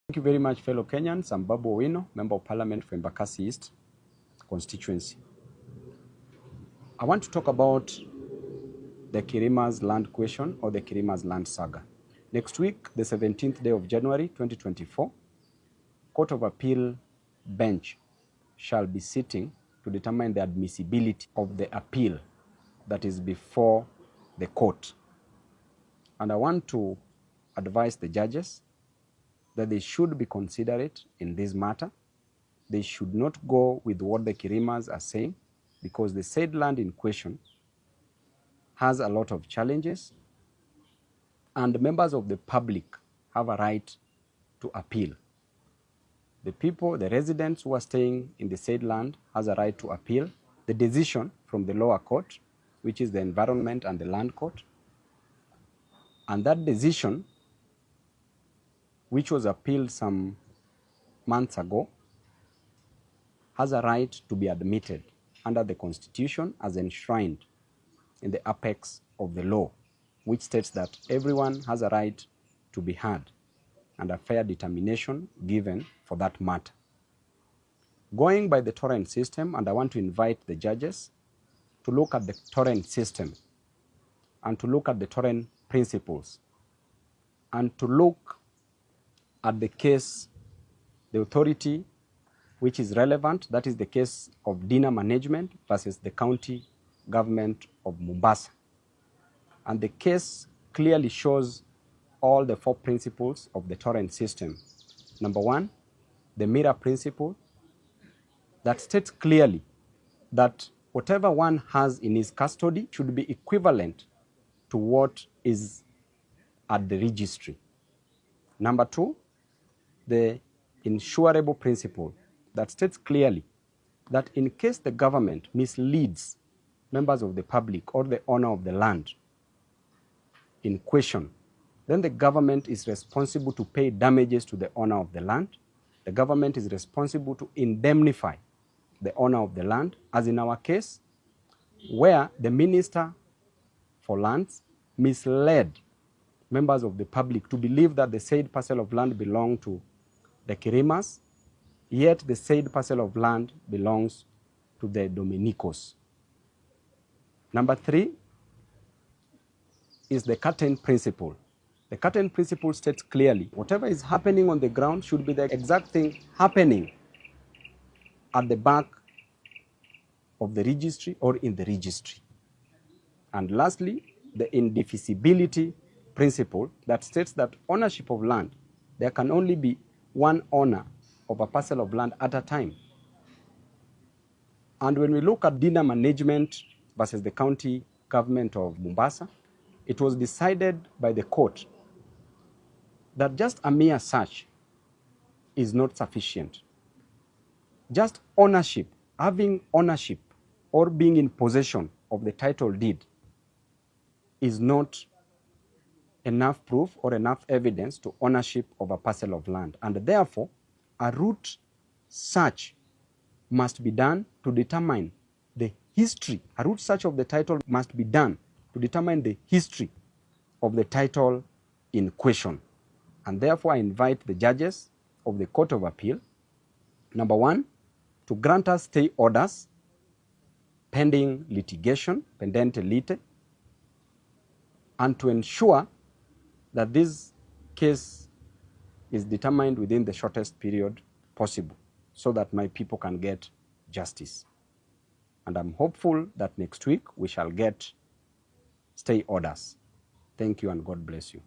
Thank you very much, fellow Kenyans. I'm Babu, Member of Parliament for Embakasi East constituency. I want to talk about the Kirima's land question or the Kirima's land saga. Next week, the 17th day of January 2024, Court of Appeal bench shall be sitting to determine the admissibility of the appeal that is before the court. And I want to advise the judges that they should be considerate in this matter. They should not go with what the Kirimas are saying, because the said land in question has a lot of challenges, and members of the public have a right to appeal. The people, the residents who are staying in the said land has a right to appeal the decision from the lower court, which is the Environment and the Land Court. And that decision, which was appealed some months ago, has a right to be admitted under the Constitution as enshrined in the apex of the law, which states that everyone has a right to be heard and a fair determination given for that matter. Going by the torrent system, and I want to invite the judges to look at the torrent system and to look at the torrent principles and to look at the case, the authority which is relevant, that is the case of Dina Management versus the county government of Mombasa. And the case clearly shows all the four principles of the torrent system. Number one, the mirror principle, that states clearly that whatever one has in his custody should be equivalent to what is at the registry. Number two, the insurable principle, that states clearly that in case the government misleads members of the public or the owner of the land in question, then the government is responsible to pay damages to the owner of the land. The government is responsible to indemnify the owner of the land, as in our case, where the Minister for Lands misled members of the public to believe that the said parcel of land belonged to the Kirimas, yet the said parcel of land belongs to the Dominicos. Number three is the curtain principle. The curtain principle states clearly whatever is happening on the ground should be the exact thing happening at the back of the registry or in the registry. And lastly, the indivisibility principle, that states that ownership of land, there can only be one owner of a parcel of land at a time. And when we look at Dina Management versus the county government of Mombasa, it was decided by the court that just a mere search is not sufficient. Just ownership, having ownership or being in possession of the title deed is not enough proof or enough evidence to ownership of a parcel of land. And therefore, a root search must be done to determine the history. A root search of the title must be done to determine the history of the title in question. And therefore, I invite the judges of the Court of Appeal, number one, to grant us stay orders pending litigation, pendente lite, and to ensure that this case is determined within the shortest period possible so that my people can get justice. And I'm hopeful that next week we shall get stay orders. Thank you and God bless you.